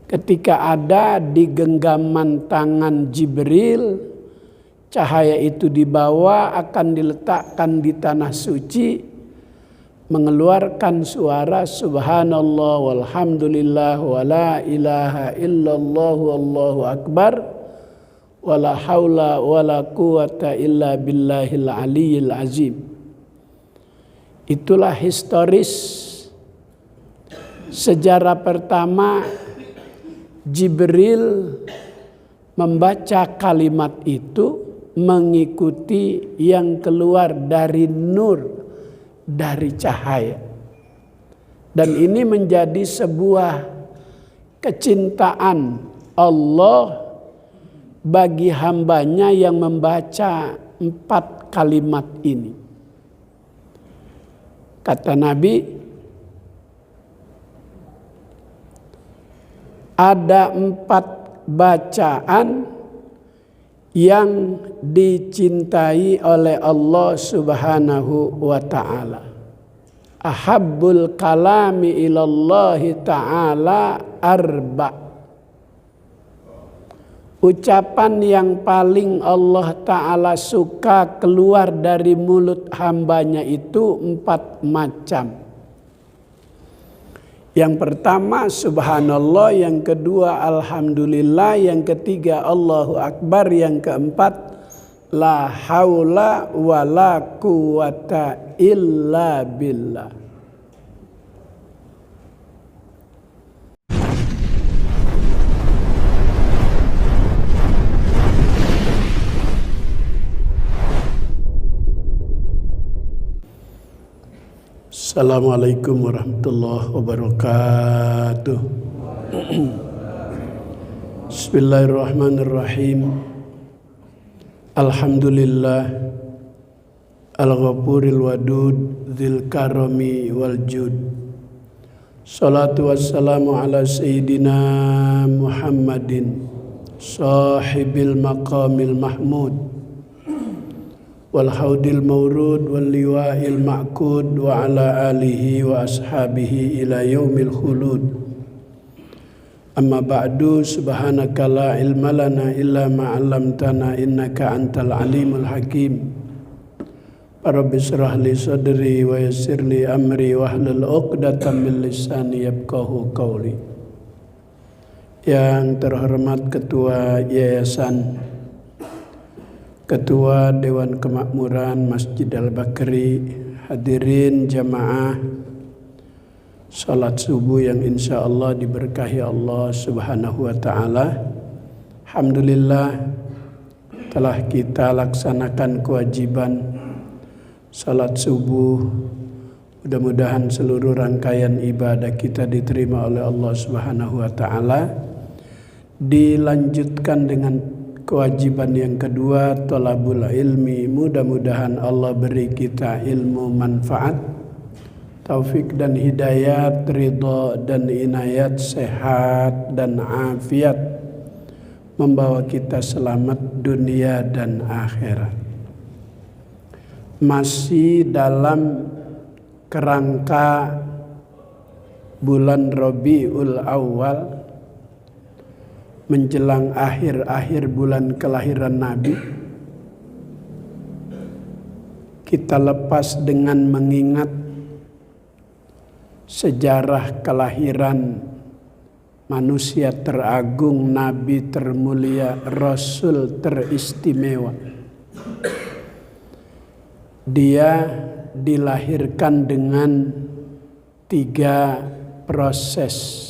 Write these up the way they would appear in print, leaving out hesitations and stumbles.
ketika ada di genggaman tangan Jibril, cahaya itu dibawa akan diletakkan di tanah suci, mengeluarkan suara subhanallah walhamdulillah wala ilaha illallah wallahu akbar wala haula wala quwata illa billahil aliyyil azim. Itulah historis sejarah pertama Jibril membaca kalimat itu mengikuti yang keluar dari nur, dari cahaya. Dan ini menjadi sebuah kecintaan Allah bagi hambanya yang membaca 4 kalimat ini. Kata Nabi, ada 4 bacaan yang dicintai oleh Allah Subhanahu wa ta'ala. Ahabbul kalami ilallahi ta'ala arba. Ucapan yang paling Allah ta'ala suka keluar dari mulut hambanya itu 4 macam. Yang pertama subhanallah, yang kedua alhamdulillah, yang ketiga Allahu akbar, yang keempat la haula wala quwata illa billah. Assalamualaikum warahmatullahi wabarakatuh. Bismillahirrahmanirrahim. Alhamdulillah al-ghafuril wadud dzil karami wal jud. Salatu wassalamu ala sayyidina Muhammadin sahibil maqamil mahmud wal haudil mawrud wal liwa'il ma'kud wa ala alihi wa ashabihi ila yaumil khulud. Amma ba'du, subhanaka la ilma lana illa ma 'allamtana innaka antal alimul hakim. Rabbi shrah li sadri wa yassir li amri wahlul 'uqdatam min lisani yafqahu qawli. Yang terhormat Ketua Yayasan, Ketua Dewan Kemakmuran Masjid Al-Bakri, hadirin jamaah salat subuh yang insya Allah diberkahi Allah Subhanahu wa ta'ala. Alhamdulillah telah kita laksanakan kewajiban salat subuh. Mudah-mudahan seluruh rangkaian ibadah kita diterima oleh Allah Subhanahu wa ta'ala. Dilanjutkan dengan kewajiban yang kedua, thalabul ilmi. Mudah-mudahan Allah beri kita ilmu manfaat, taufik dan hidayat, ridha dan inayat, sehat dan afiat, membawa kita selamat dunia dan akhirat. Masih dalam kerangka bulan Rabiul Awal, menjelang akhir-akhir bulan kelahiran Nabi, kita lepas dengan mengingat sejarah kelahiran manusia teragung, Nabi termulia, Rasul teristimewa. Dia dilahirkan dengan 3 proses.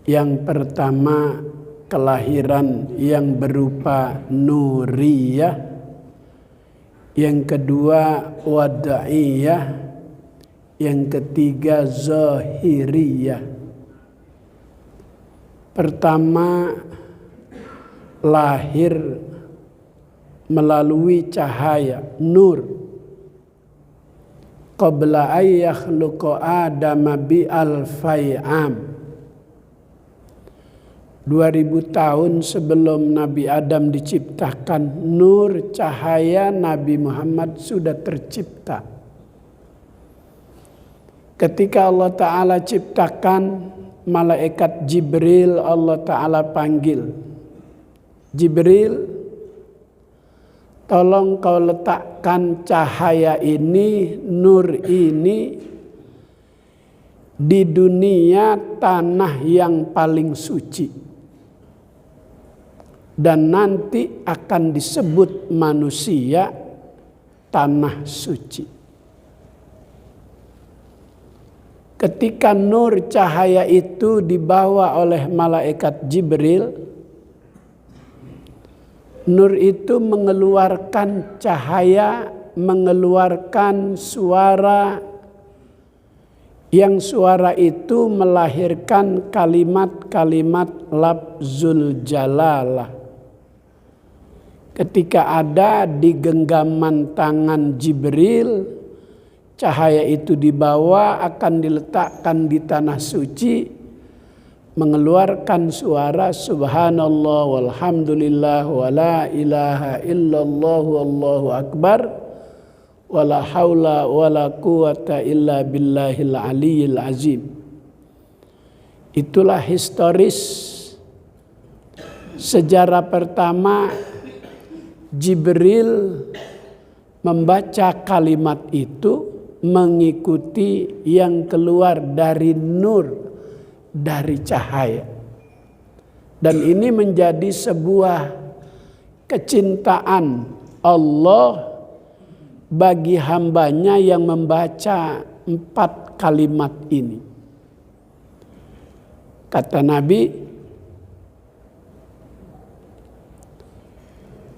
Yang pertama, kelahiran yang berupa nuriyah. Yang kedua, wada'iyah. Yang ketiga, zahiriyah. Pertama, lahir melalui cahaya, nur. Qabla ay yakhluqa Adama bi alfai'am. 2000 tahun sebelum Nabi Adam diciptakan, nur cahaya Nabi Muhammad sudah tercipta. Ketika Allah Ta'ala ciptakan malaikat Jibril Allah Ta'ala panggil. Jibril, tolong kau letakkan cahaya ini, nur ini di dunia tanah yang paling suci. Dan nanti akan disebut manusia tanah suci. Ketika nur cahaya itu dibawa oleh malaikat Jibril, nur itu mengeluarkan cahaya, mengeluarkan suara, yang suara itu melahirkan kalimat-kalimat lafzul jalalah. Ketika ada di genggaman tangan Jibril, cahaya itu dibawa akan diletakkan di tanah suci, mengeluarkan suara subhanallah walhamdulillah wa la ilaha illallah wallahu akbar wa la haula wa la quwata illa billahil aliyyil azim. Itulah historis sejarah pertama Jibril membaca kalimat itu mengikuti yang keluar dari nur, dari cahaya. Dan ini menjadi sebuah kecintaan Allah bagi hambanya yang membaca 4 kalimat ini. Kata Nabi,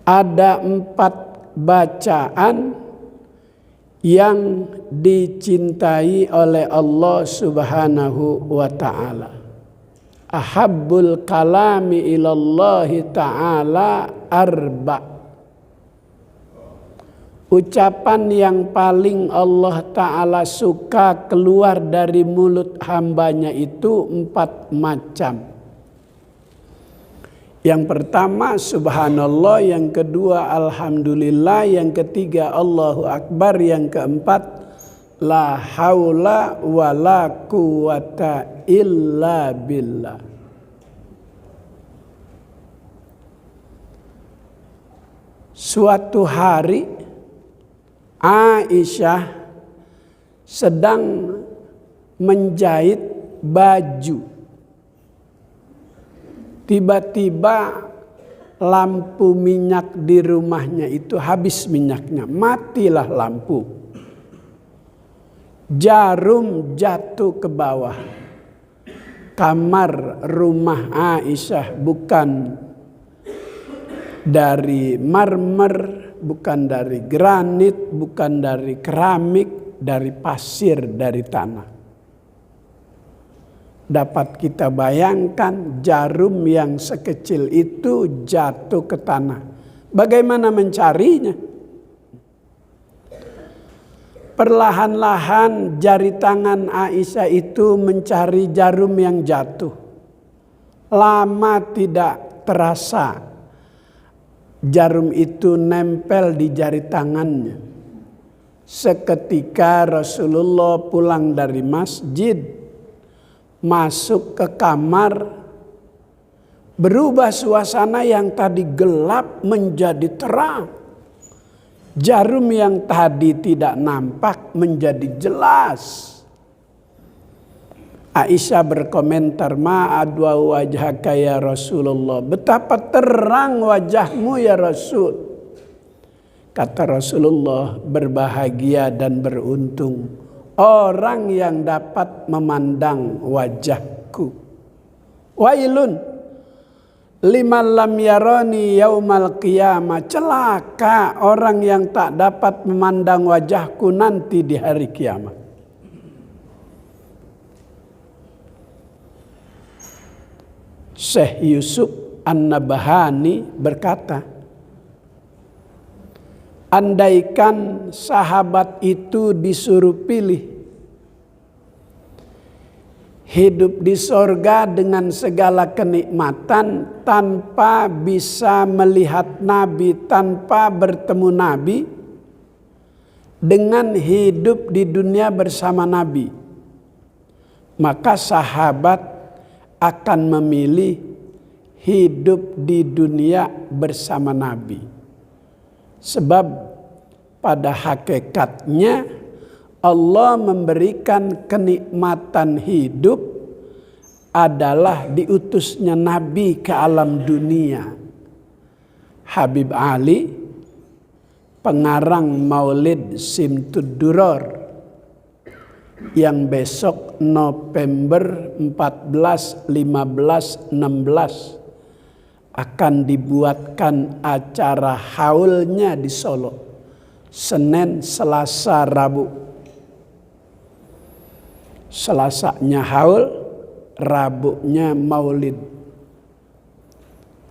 ada 4 bacaan yang dicintai oleh Allah Subhanahu wa ta'ala. Ahabbul kalami ilallahi ta'ala arba. Ucapan yang paling Allah Ta'ala suka keluar dari mulut hambanya itu 4 macam. Yang pertama subhanallah, yang kedua alhamdulillah, yang ketiga Allahu Akbar, yang keempat la haula wa la quwata illa billah. Suatu hari Aisyah sedang menjahit baju. Tiba-tiba lampu minyak di rumahnya itu habis minyaknya, matilah lampu. Jarum jatuh ke bawah. Kamar rumah Aisyah bukan dari marmer, bukan dari granit, bukan dari keramik, dari pasir, dari tanah. Dapat kita bayangkan jarum yang sekecil itu jatuh ke tanah. Bagaimana mencarinya? Perlahan-lahan jari tangan Aisyah itu mencari jarum yang jatuh. Lama tidak terasa jarum itu nempel di jari tangannya. Seketika Rasulullah pulang dari masjid, masuk ke kamar, berubah suasana yang tadi gelap menjadi terang. Jarum yang tadi tidak nampak menjadi jelas. Aisyah berkomentar, ma'adwa wajhaka ya Rasulullah. Betapa terang wajahmu ya Rasul. Kata Rasulullah, berbahagia dan beruntung orang yang dapat memandang wajahku. Wailun liman lam yarani yaumal qiyamah. Celaka orang yang tak dapat memandang wajahku nanti di hari kiamat. Syekh Yusuf An-Nabahani berkata, andaikan sahabat itu disuruh pilih hidup di sorga dengan segala kenikmatan tanpa bisa melihat Nabi, tanpa bertemu Nabi, dengan hidup di dunia bersama Nabi, maka sahabat akan memilih hidup di dunia bersama Nabi. Sebab pada hakikatnya Allah memberikan kenikmatan hidup adalah diutusnya Nabi ke alam dunia. Habib Ali, pengarang Maulid Simtud Duror, yang besok November 14, 15, 16 akan dibuatkan acara haulnya di Solo. Senin, Selasa, Rabu. Selasanya haul, Rabunya Maulid.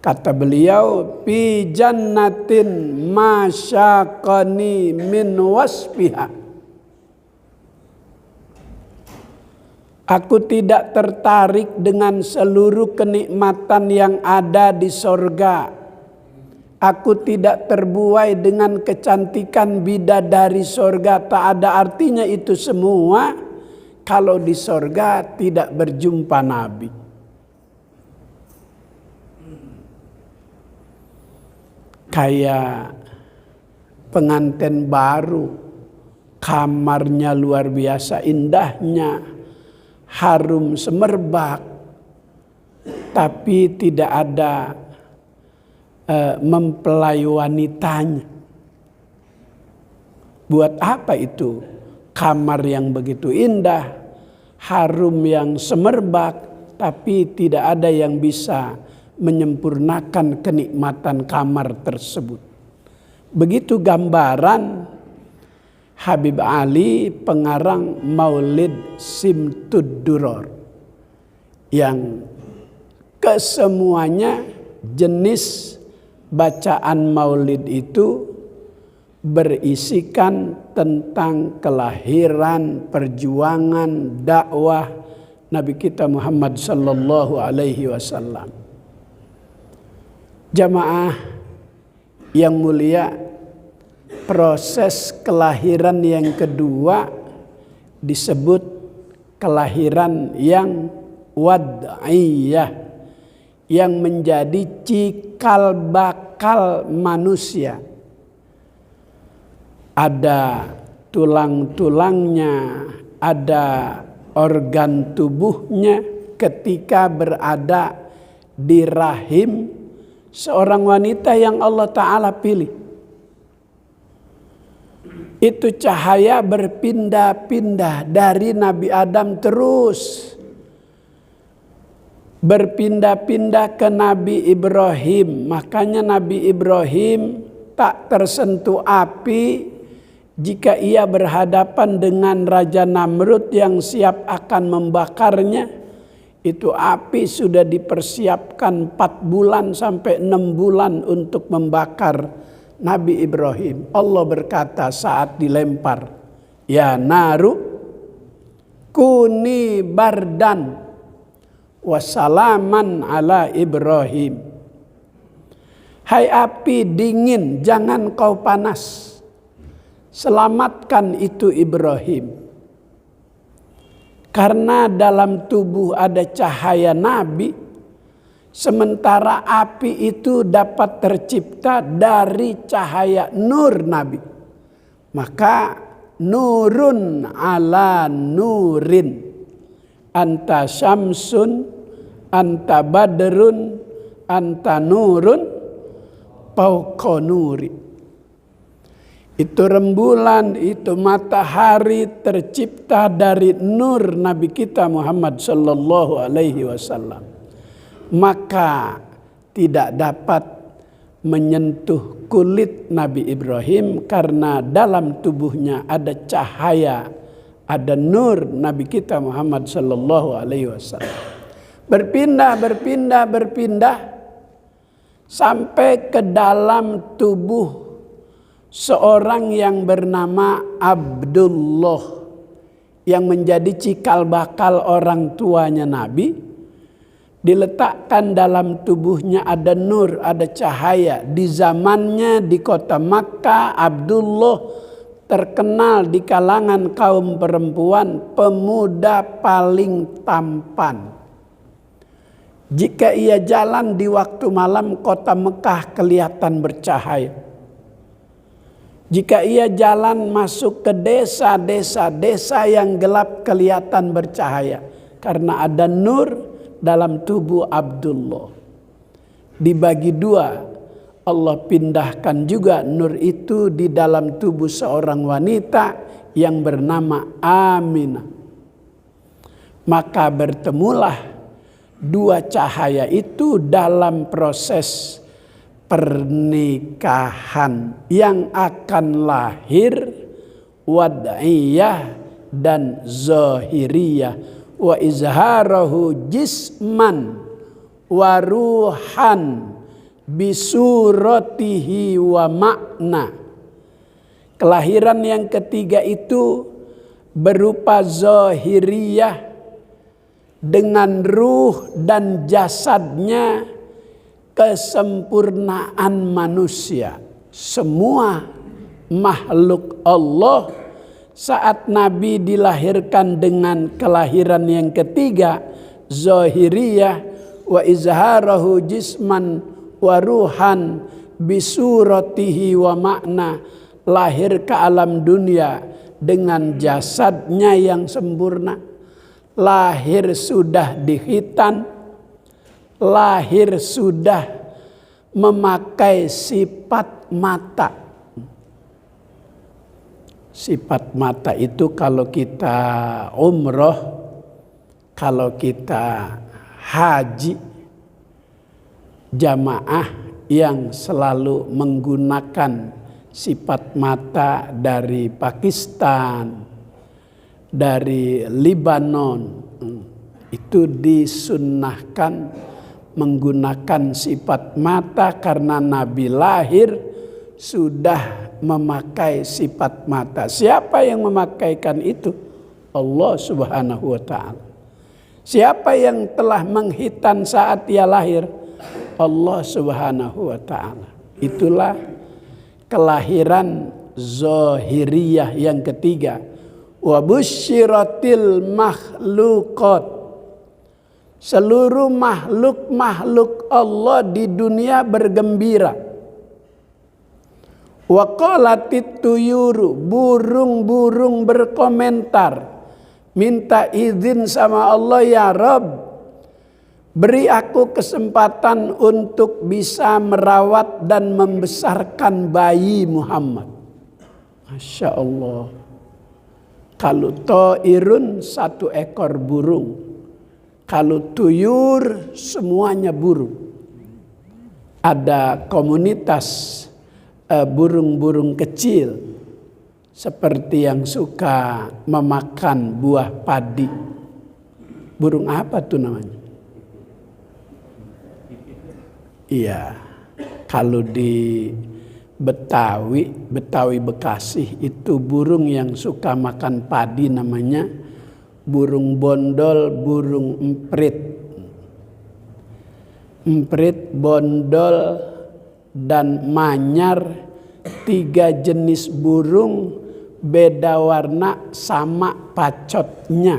Kata beliau, fi jannatin masyaqani min wasfiha. Aku tidak tertarik dengan seluruh kenikmatan yang ada di sorga. Aku tidak terbuai dengan kecantikan bidadari sorga. Tak ada artinya itu semua kalau di sorga tidak berjumpa Nabi. Kayak pengantin baru, kamarnya luar biasa indahnya, harum semerbak, tapi tidak ada mempelai wanitanya. Buat apa itu? Kamar yang begitu indah, harum yang semerbak, tapi tidak ada yang bisa menyempurnakan kenikmatan kamar tersebut. Begitu gambaran Habib Ali, pengarang Maulid Simtud Duror, yang kesemuanya jenis bacaan maulid itu berisikan tentang kelahiran, perjuangan, dakwah Nabi kita Muhammad sallallahu alaihi wasallam. Jamaah yang mulia, proses kelahiran yang kedua disebut kelahiran yang wad'iyah, yang menjadi cikal bakal manusia. Ada tulang-tulangnya, ada organ tubuhnya ketika berada di rahim seorang wanita yang Allah Ta'ala pilih. Itu cahaya berpindah-pindah dari Nabi Adam terus berpindah-pindah ke Nabi Ibrahim. Makanya Nabi Ibrahim tak tersentuh api jika ia berhadapan dengan Raja Namrud yang siap akan membakarnya. Itu api sudah dipersiapkan 4 bulan sampai 6 bulan untuk membakar Nabi Ibrahim. Allah berkata saat dilempar, ya naru kuni bardan wassalaman ala Ibrahim. Hai api dingin, jangan kau panas. Selamatkan itu Ibrahim. Karena dalam tubuh ada cahaya Nabi, sementara api itu dapat tercipta dari cahaya nur Nabi. Maka nurun ala nurin, anta syamsun, anta badrun, anta nurun, fauqa nuri. Itu rembulan, itu matahari tercipta dari nur Nabi kita Muhammad sallallahu alaihi wasallam. Maka tidak dapat menyentuh kulit Nabi Ibrahim karena dalam tubuhnya ada cahaya, ada nur Nabi kita Muhammad sallallahu alaihi wasallam. Berpindah sampai ke dalam tubuh seorang yang bernama Abdullah, yang menjadi cikal bakal orang tuanya Nabi. Diletakkan dalam tubuhnya ada nur, ada cahaya. Di zamannya di kota Makkah, Abdullah terkenal di kalangan kaum perempuan pemuda paling tampan. Jika ia jalan di waktu malam, kota Mekah kelihatan bercahaya. Jika ia jalan masuk ke desa yang gelap kelihatan bercahaya. Karena ada nur dalam tubuh Abdullah. Dibagi dua, Allah pindahkan juga nur itu di dalam tubuh seorang wanita yang bernama Aminah. Maka bertemulah dua cahaya itu dalam proses pernikahan yang akan lahir wad'iyah dan zahiriyah wa izharahu jisman wa ruhan bisuratihi wa makna. Kelahiran yang ketiga itu berupa zahiriyah dengan ruh dan jasadnya, kesempurnaan manusia. Semua makhluk Allah saat Nabi dilahirkan dengan kelahiran yang ketiga, zahiriyah wa izharahu jisman wa ruhan bisuratihi wa makna, lahir ke alam dunia dengan jasadnya yang sempurna, lahir sudah dihitan, lahir sudah memakai sifat mata. Sifat mata itu kalau kita umroh, kalau kita haji, jamaah yang selalu menggunakan sifat mata dari Pakistan, dari Lebanon, itu disunnahkan menggunakan sifat mata karena Nabi lahir sudah memakai sifat mata. Siapa yang memakaikan itu? Allah Subhanahu wa ta'ala. Siapa yang telah menghitan saat ia lahir? Allah Subhanahu wa ta'ala. Itulah kelahiran zahiriyah yang ketiga. Wa busyiratil makhluqat. Seluruh makhluk Allah di dunia bergembira. Wa qalatit tuyuru, burung-burung berkomentar, minta izin sama Allah, ya Rabb, beri aku kesempatan untuk bisa merawat dan membesarkan bayi Muhammad. Masya Allah. Kalau ta'irun satu ekor burung. Kalau tuyur semuanya burung. Ada komunitas burung-burung kecil seperti yang suka memakan buah padi. Burung apa tuh namanya? Iya, kalau di Betawi Bekasi itu burung yang suka makan padi namanya burung bondol, burung emprit. Emprit, bondol, dan manyar, 3 jenis burung, beda warna, sama pacotnya,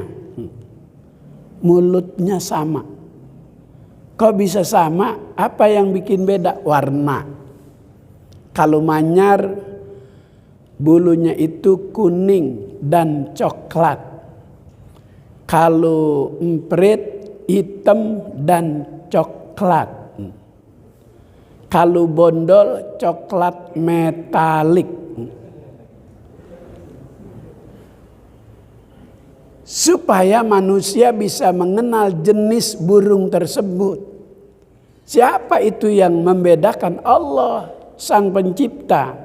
mulutnya sama. Kok bisa sama? Apa yang bikin beda? Warna. Kalau manyar bulunya itu kuning dan coklat. Kalau emprit hitam dan coklat. Kalau bondol coklat metalik. Supaya manusia bisa mengenal jenis burung tersebut. Siapa itu yang membedakan? Allah, Sang Pencipta.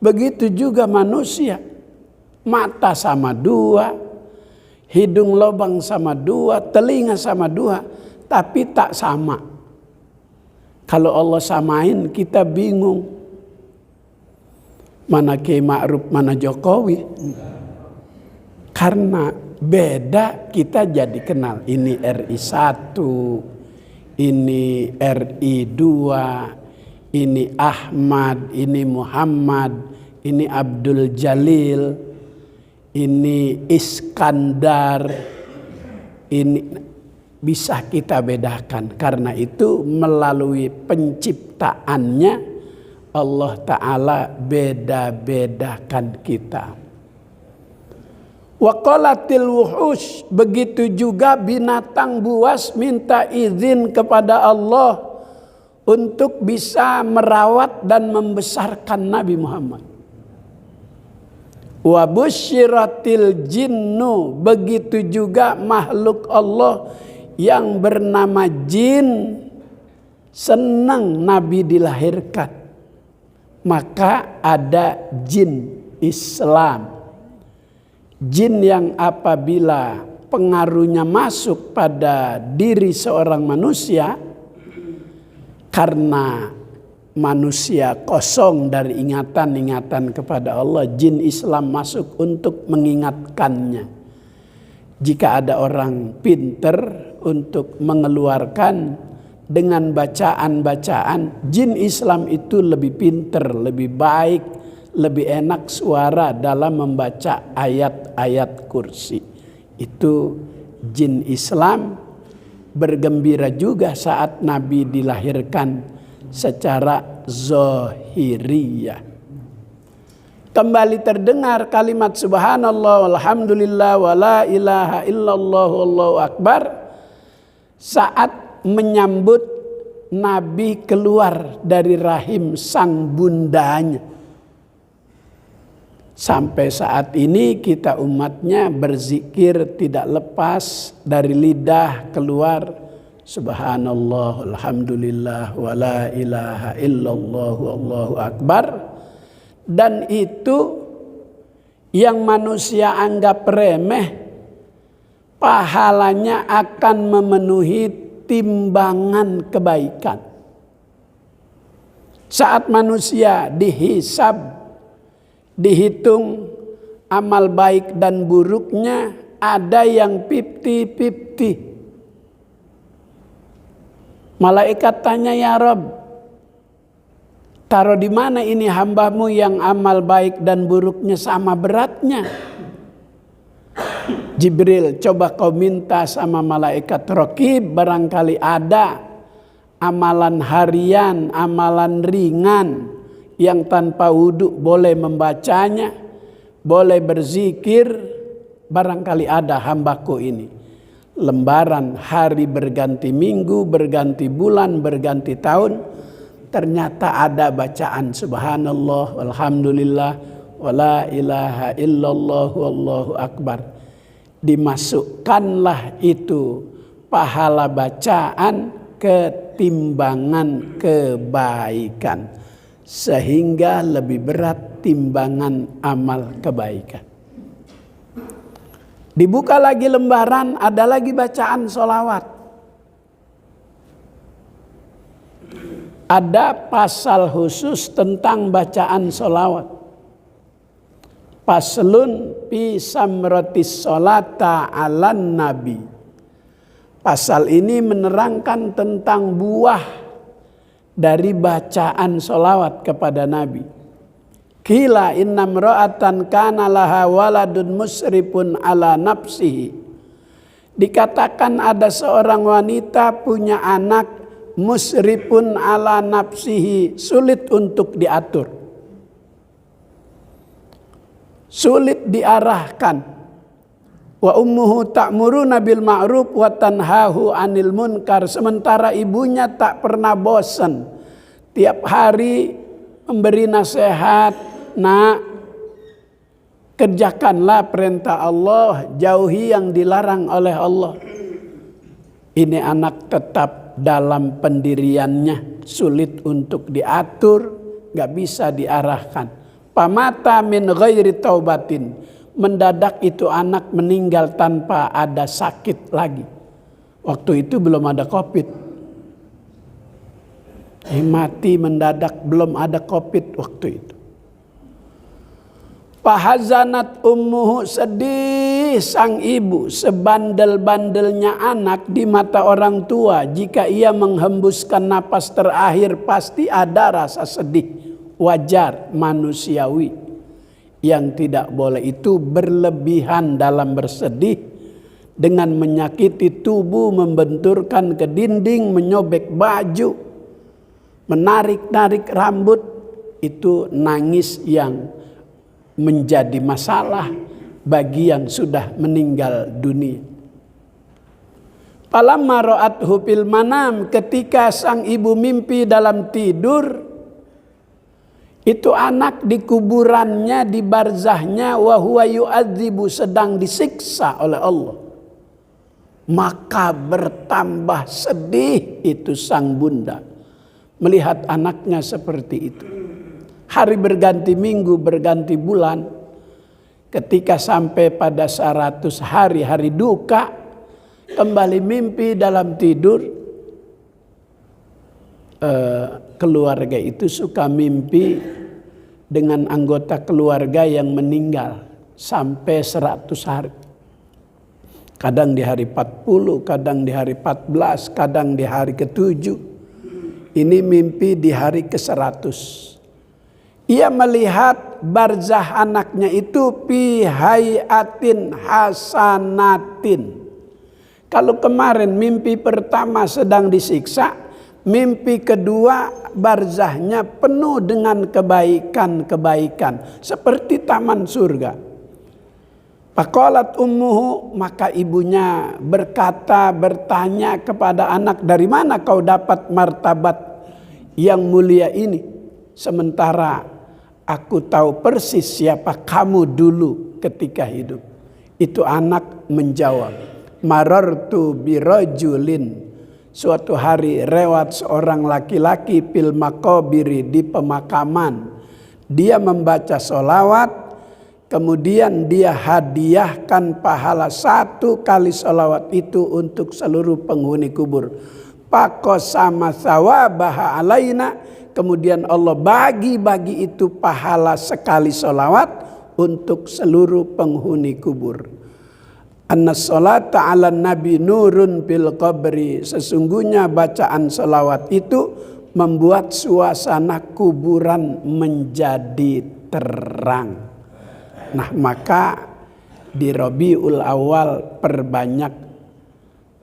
Begitu juga manusia. Mata sama 2, hidung lubang sama 2, telinga sama 2, tapi tak sama. Kalau Allah samain kita bingung. Mana Kiai Ma'ruf, mana Jokowi. Karena beda kita jadi kenal. Ini RI 1, ini RI 2, ini Ahmad, ini Muhammad, ini Abdul Jalil, ini Iskandar, ini bisa kita bedakan. Karena itu melalui penciptaannya Allah Ta'ala beda-bedakan kita. Wa qalatil wuhush, begitu juga binatang buas minta izin kepada Allah untuk bisa merawat dan membesarkan Nabi Muhammad. Wa busyiratil jinnu, begitu juga makhluk Allah yang bernama jin senang Nabi dilahirkan. Maka ada jin Islam. Jin yang apabila pengaruhnya masuk pada diri seorang manusia, karena manusia kosong dari ingatan-ingatan kepada Allah, jin Islam masuk untuk mengingatkannya. Jika ada orang pinter untuk mengeluarkan dengan bacaan-bacaan, jin Islam itu lebih pinter, lebih baik, lebih enak suara dalam membaca ayat-ayat kursi. Itu jin Islam bergembira juga saat Nabi dilahirkan secara zahiriyah. Kembali terdengar kalimat subhanallah walhamdulillah wala ilaha illallah wallahu akbar saat menyambut Nabi keluar dari rahim sang bundanya. Sampai saat ini kita umatnya berzikir tidak lepas dari lidah keluar subhanallah, alhamdulillah, wa la ilaha illallah, wallahu akbar. Dan itu yang manusia anggap remeh, pahalanya akan memenuhi timbangan kebaikan. Saat manusia dihisab, dihitung amal baik dan buruknya, ada yang 50-50. Malaikat tanya, ya Rabb, taruh di mana ini hambamu yang amal baik dan buruknya sama beratnya? Jibril, coba kau minta sama malaikat Raqib, barangkali ada amalan harian, amalan ringan yang tanpa wudhu boleh membacanya, boleh berzikir, barangkali ada hambaku ini. Lembaran hari berganti minggu, berganti bulan, berganti tahun, ternyata ada bacaan subhanallah, walhamdulillah, wala ilaha illallah, wallahu akbar. Dimasukkanlah itu pahala bacaan ke timbangan kebaikan, sehingga lebih berat timbangan amal kebaikan. Dibuka lagi lembaran, ada lagi bacaan sholawat. Ada pasal khusus tentang bacaan sholawat. Paslun fi samratis sholata alan nabi. Pasal ini menerangkan tentang buah dari bacaan sholawat kepada Nabi. Qila inna mra'atan kana laha waladun musrifun ala nafsihi. Dikatakan ada seorang wanita punya anak musrifun ala nafsihi, sulit untuk diatur, sulit diarahkan. Wa ummuhu ta'muruna bil ma'ruf wa tanhahu 'anil munkar. Sementara ibunya tak pernah bosan, tiap hari memberi nasihat, nak, kerjakanlah perintah Allah, jauhi yang dilarang oleh Allah. Ini anak tetap dalam pendiriannya, sulit untuk diatur, gak bisa diarahkan. Pamata min ghairi taubatin. Mendadak itu anak meninggal tanpa ada sakit lagi. Waktu itu belum ada COVID. Mati mendadak, belum ada COVID waktu itu. Fahazanat ummuhu, sedih sang ibu, sebandel-bandelnya anak di mata orang tua. Jika ia menghembuskan napas terakhir pasti ada rasa sedih, wajar, manusiawi. Yang tidak boleh itu berlebihan dalam bersedih dengan menyakiti tubuh, membenturkan ke dinding, menyobek baju, menarik-narik rambut, itu nangis yang menjadi masalah bagi yang sudah meninggal dunia. Falamma ra'athu fil manam, ketika sang ibu mimpi dalam tidur, itu anak di kuburannya, di barzahnya, wa huwa yu'adzibu, sedang disiksa oleh Allah. Maka bertambah sedih itu sang bunda melihat anaknya seperti itu. Hari berganti minggu, berganti bulan. Ketika sampai pada 100 hari, hari duka, kembali mimpi dalam tidur. Keluarga itu suka mimpi dengan anggota keluarga yang meninggal sampai 100 hari. Kadang di hari 40, kadang di hari 14, kadang di hari ke-7. Ini mimpi di hari ke-100. Ia melihat barzah anaknya itu fi hayatin hasanatin. Kalau kemarin mimpi pertama sedang disiksa, mimpi kedua barzahnya penuh dengan kebaikan-kebaikan seperti taman surga. Faqalat ummuhu, maka ibunya bertanya kepada anak, dari mana kau dapat martabat yang mulia ini? Sementara aku tahu persis siapa kamu dulu ketika hidup. Itu anak menjawab, marartu birajulin, suatu hari lewat seorang laki-laki fil maqabiri, di pemakaman. Dia membaca sholawat, kemudian dia hadiahkan pahala 1 kali sholawat itu untuk seluruh penghuni kubur. Faqasama thawabaha alaina, kemudian Allah bagi-bagi itu pahala sekali sholawat untuk seluruh penghuni kubur. Anna sholata ala nabi nurun fil qabri, sesungguhnya bacaan sholawat itu membuat suasana kuburan menjadi terang. Nah, maka di Rabiul Awal perbanyak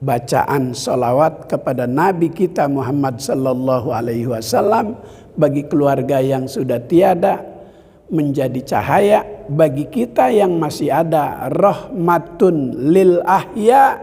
bacaan sholawat kepada Nabi kita Muhammad sallallahu alaihi wasallam. Bagi keluarga yang sudah tiada menjadi cahaya, bagi kita yang masih ada rahmatun lil ahya,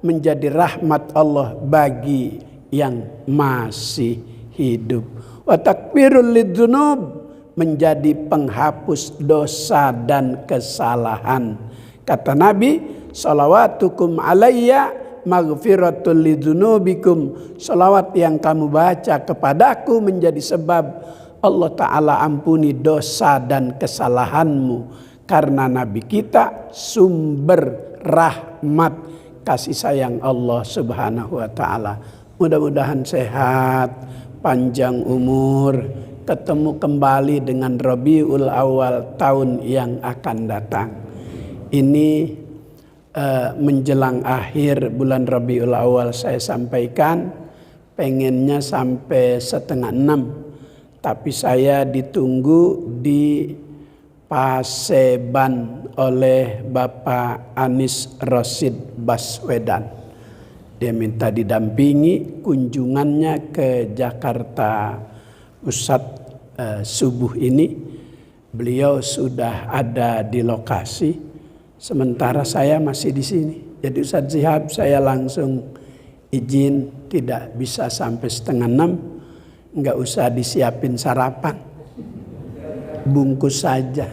menjadi rahmat Allah bagi yang masih hidup. Wa takbirul lidzunub, menjadi penghapus dosa dan kesalahan. Kata Nabi, salawatukum alayya maghfiratul lidzunubikum, salawat yang kamu baca kepadaku menjadi sebab Allah Ta'ala ampuni dosa dan kesalahanmu. Karena Nabi kita sumber rahmat kasih sayang Allah Subhanahu wa Ta'ala. Mudah-mudahan sehat, panjang umur, ketemu kembali dengan Rabiul Awal tahun yang akan datang. Ini menjelang akhir bulan Rabiul Awal saya sampaikan, pengennya sampai 5:30, tapi saya ditunggu di Paseban oleh Bapak Anies Rashid Baswedan. Dia minta didampingi kunjungannya ke Jakarta Pusat subuh ini. Beliau sudah ada di lokasi, sementara saya masih di sini. Jadi Ustaz Syihab, saya langsung izin tidak bisa sampai 5:30, nggak usah disiapin sarapan, bungkus saja.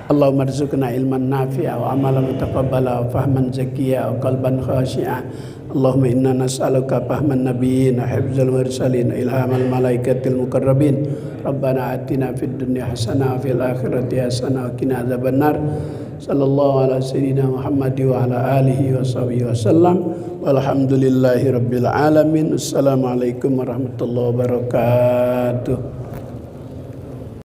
Allahumma rzuqna ilman nafi'a wa amalan mutaqabbala wa fahman zakiyya wa qalban khashi'a. Allahumma inna nas'aluka fahman nabiyyin wa hifdzal mursalin wa ilhamal malaikatil muqarrabin. Rabbana atina fid dunya hasanah wa fil akhirati hasanah wa qina adzabannar. Sallallahu ala sayyidina Muhammad wa ala alihi wa sahbihi wasallam. Walhamdulillahi rabbil alamin. Assalamualaikum warahmatullahi wabarakatuh.